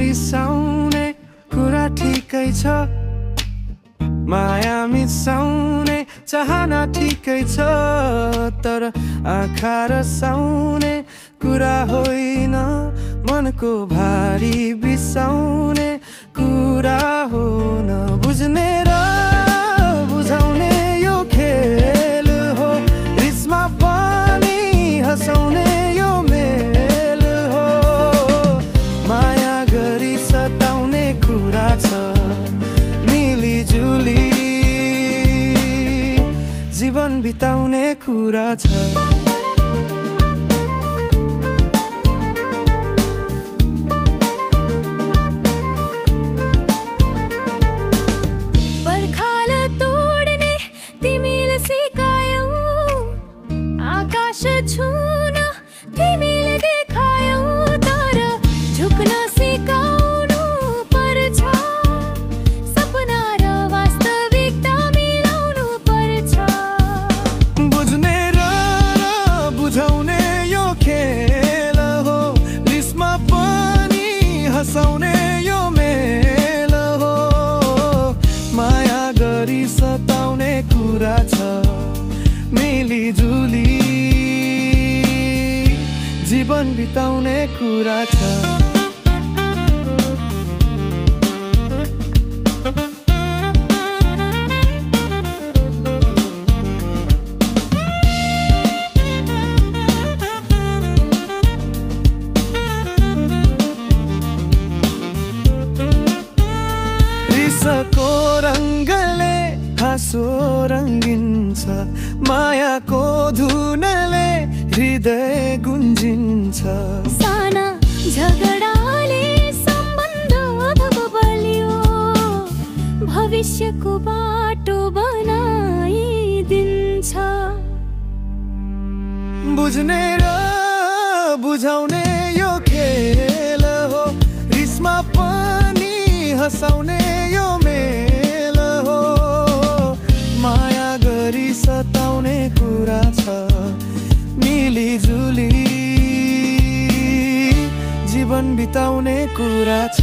रिसाउने कुरा ठिकै छ, माया मिसाउने चाहना ठिकै छ, तर आँखा रसाउने कुरा होइन, मनको भारी बिसाउने कुरा हो। न बुझ्ने र बुझाउने यो खेल हो, रिसमा पनि हँसाउने यो मेल हो। माया गरी सताउने कुरा छ, मिलिजुली जीवन बिताउने कुरा छ। छुन तिमीले देखायौ, तर झुक्न सिकाउनु पर्छ। सपना र वास्तविकता मिलाउनु पर्छ। बुझ्ने र बुझाउने यो खेल हो, रिसमा पनि हँसाउने यो मेल हो। माया गरी सताउने कुरा छ, मिलिजुली जीवन बिताउने कुरा छ। रिसको रङ्गले हाँसो रङ्गिन्छ, मायाको धुनले हृदय गुन्जिन्छ। साना झगडाले सम्बन्ध बलियो, भविष्यको बाटो बनाइदिन्छ। बुझ्ने र बुझाउने यो खेल हो, रिसमा पनि हँसाउने यो मेल हो। माया गरी सताउने कुरा छ, मिलिजुली जीवन बिताउने कुरा छ।